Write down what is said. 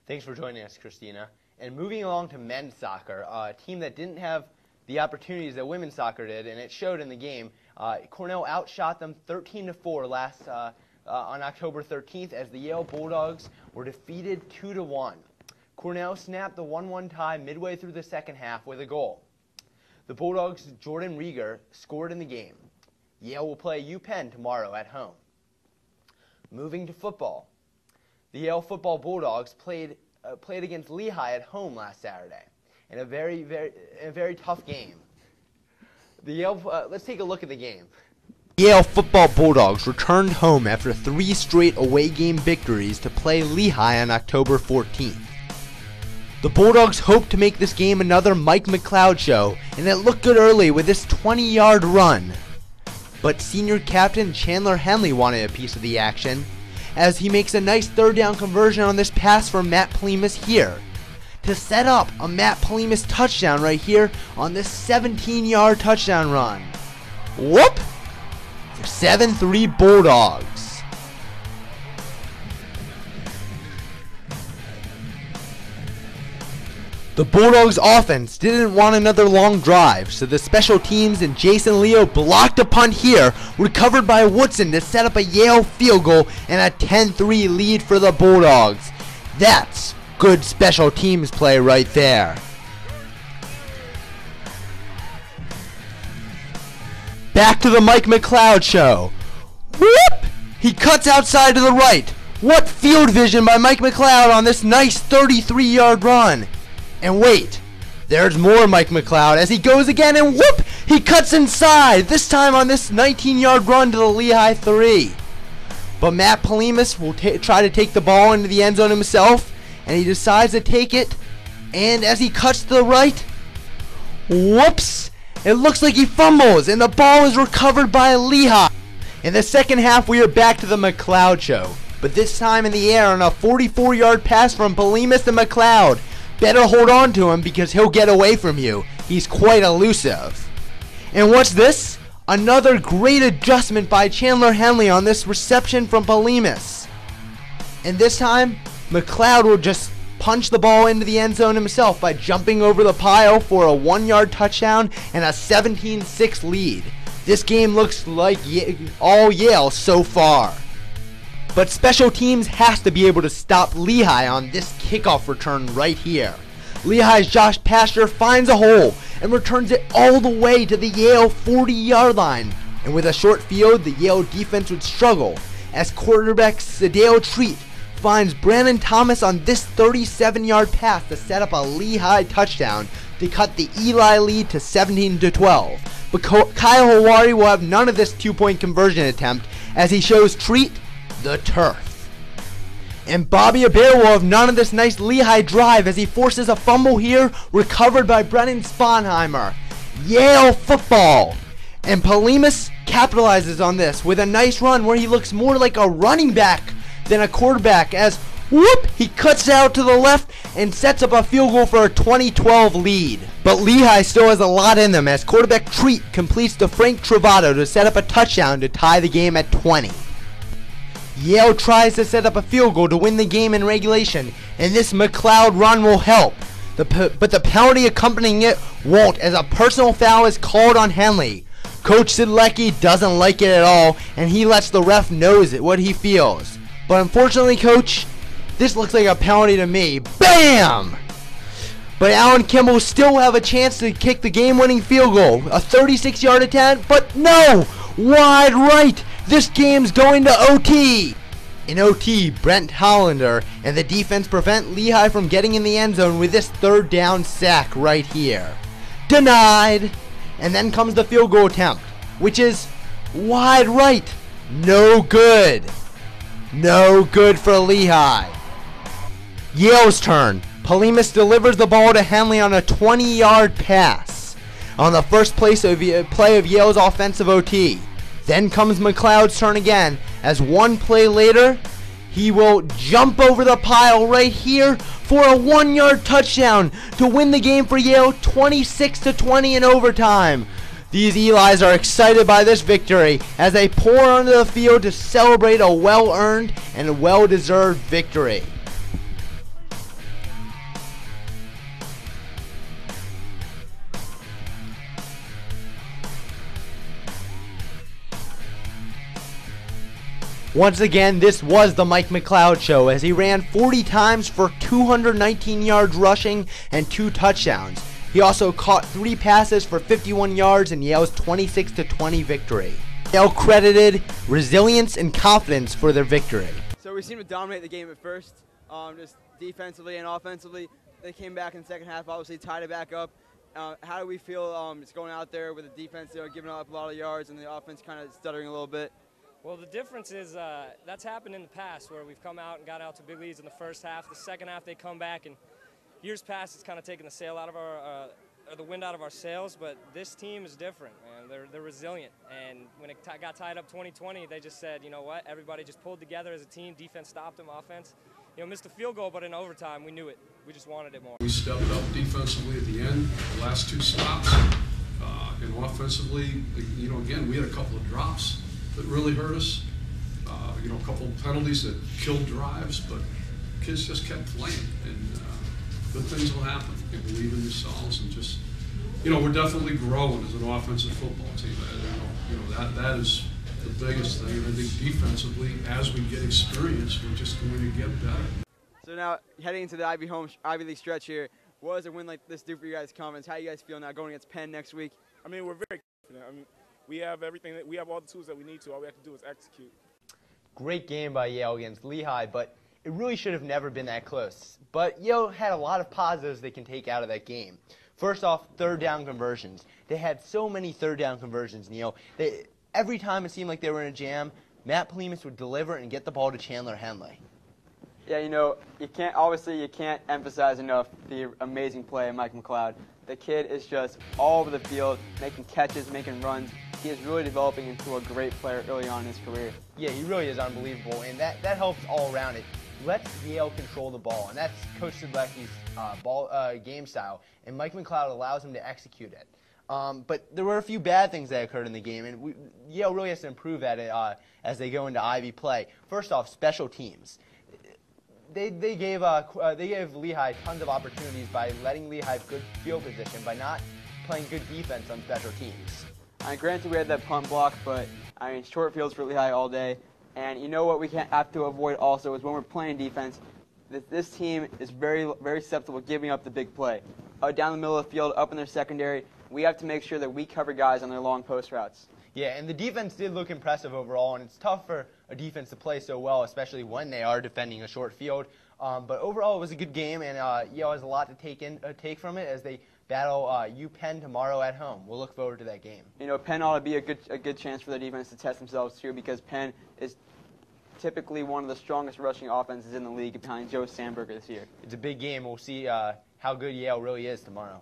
Thanks for joining us, Christina. And moving along to men's soccer, a team that didn't have the opportunities that women's soccer did, and it showed in the game. Cornell outshot them 13-4 on October 13th as the Yale Bulldogs were defeated 2-1. Cornell snapped the 1-1 tie midway through the second half with a goal. The Bulldogs' Jordan Rieger scored in the game. Yale will play UPenn tomorrow at home. Moving to football, the Yale football Bulldogs played against Lehigh at home last Saturday in a very tough game. Let's take a look at the game. Yale football Bulldogs returned home after 3 straight away game victories to play Lehigh on October 14th. The Bulldogs hoped to make this game another Mike McLeod show, and it looked good early with this 20-yard run. But senior captain Chandler Henley wanted a piece of the action, as he makes a nice third down conversion on this pass from Matt Polimas here, to set up a Matt Polimas touchdown right here on this 17-yard touchdown run. Whoop! 7-3 Bulldogs. The Bulldogs offense didn't want another long drive, so the special teams and Jason Leo blocked a punt here, recovered by Woodson to set up a Yale field goal and a 10-3 lead for the Bulldogs. That's good special teams play right there. Back to the Mike McLeod show. Whoop! He cuts outside to the right. What field vision by Mike McLeod on this nice 33-yard run. And wait, there's more Mike McLeod as he goes again and whoop! He cuts inside, this time on this 19-yard run to the Lehigh 3. But Matt Polimas will try to take the ball into the end zone himself, and he decides to take it, and as he cuts to the right, whoops! It looks like he fumbles, and the ball is recovered by Lehigh. In the second half, we are back to the McLeod show, but this time in the air on a 44-yard pass from Polimas to McLeod. Better hold on to him because he'll get away from you. He's quite elusive. And what's this? Another great adjustment by Chandler Henley on this reception from Polimas. And this time, McLeod will just punch the ball into the end zone himself by jumping over the pile for a 1-yard touchdown and a 17-6 lead. This game looks like all Yale so far. But special teams has to be able to stop Lehigh on this kickoff return right here. Lehigh's Josh Pastor finds a hole and returns it all the way to the Yale 40-yard line. And with a short field, the Yale defense would struggle as quarterback Sadale Treat finds Brandon Thomas on this 37-yard pass to set up a Lehigh touchdown to cut the Eli lead to 17-12. But Kyle Hawari will have none of this 2-point conversion attempt as he shows Treat the turf. And Bobby Adair will have none of this nice Lehigh drive as he forces a fumble here, recovered by Brennan Sponheimer. Yale football. And Polimas capitalizes on this with a nice run where he looks more like a running back than a quarterback as whoop, he cuts out to the left and sets up a field goal for a 20-12 lead. But Lehigh still has a lot in them as quarterback Treat completes to Frank Travato to set up a touchdown to tie the game at 20. Yale tries to set up a field goal to win the game in regulation, and this McLeod run will help. But the penalty accompanying it won't, as a personal foul is called on Henley. Coach Sidlecki doesn't like it at all, and he lets the ref know what he feels. But unfortunately, Coach, this looks like a penalty to me. BAM! But Alan Kimball still will have a chance to kick the game-winning field goal. A 36-yard attempt, but no! Wide right! This game's going to OT! In OT, Brent Hollander and the defense prevent Lehigh from getting in the end zone with this third down sack right here. Denied! And then comes the field goal attempt, which is wide right. No good. No good for Lehigh. Yale's turn. Polimas delivers the ball to Henley on a 20-yard pass on the first play of Yale's offensive OT. Then comes McLeod's turn again, as one play later, he will jump over the pile right here for a 1-yard touchdown to win the game for Yale 26-20 in overtime. These Elis are excited by this victory as they pour onto the field to celebrate a well-earned and well-deserved victory. Once again, this was the Mike McLeod Show as he ran 40 times for 219 yards rushing and 2 touchdowns. He also caught 3 passes for 51 yards in Yale's 26-20 victory. Yale credited resilience and confidence for their victory. So we seemed to dominate the game at first, just defensively and offensively. They came back in the second half, obviously tied it back up. How do we feel just going out there with the defense giving up a lot of yards and the offense kind of stuttering a little bit? Well, the difference is that's happened in the past where we've come out and got out to big leads in the first half. The second half they come back, and years past it's kind of taken the sail out of our the wind out of our sails. But this team is different, man. They're resilient. And when it got tied up 20-20, they just said, you know what? Everybody just pulled together as a team. Defense stopped them. Offense, missed a field goal, but in overtime we knew it. We just wanted it more. We stepped up defensively at the end, the last 2 stops, and offensively, again, we had a couple of drops that really hurt us. A couple of penalties that killed drives, but kids just kept playing, and good things will happen. You believe in yourselves, and just, we're definitely growing as an offensive football team. That is the biggest thing. And I think defensively, as we get experience, we're just going to get better. So now, heading into the Ivy League stretch here, what does a win like this do for you guys' confidence? How you guys feel now going against Penn next week? I mean, we're very confident. We have everything. We have all the tools that we need to. All we have to do is execute. Great game by Yale against Lehigh, but it really should have never been that close. But Yale had a lot of positives they can take out of that game. First off, 3rd down conversions. They had so many 3rd down conversions, Neil. Every time it seemed like they were in a jam, Matt Polimas would deliver and get the ball to Chandler Henley. Yeah, you can't emphasize enough the amazing play of Mike McLeod. The kid is just all over the field, making catches, making runs. He is really developing into a great player early on in his career. Yeah, he really is unbelievable, and that helps all around it. Lets Yale control the ball, and that's Coach Sidlecki's game style, and Mike McLeod allows him to execute it. But there were a few bad things that occurred in the game, and Yale really has to improve at it as they go into Ivy play. First off, special teams. They gave Lehigh tons of opportunities by letting Lehigh have good field position by not playing good defense on special teams. Granted, we had that punt block, but short fields for Lehigh all day. And you know what we can't have to avoid also is when we're playing defense, this team is very, very susceptible to giving up the big play. Down the middle of the field, up in their secondary, we have to make sure that we cover guys on their long post routes. Yeah, and the defense did look impressive overall, and it's tough for a defense to play so well, especially when they are defending a short field. But overall, it was a good game, and Yale has a lot to take from it as they battle UPenn tomorrow at home. We'll look forward to that game. Penn ought to be a good chance for their defense to test themselves too, because Penn is typically one of the strongest rushing offenses in the league behind Joe Sandberger this year. It's a big game. We'll see how good Yale really is tomorrow.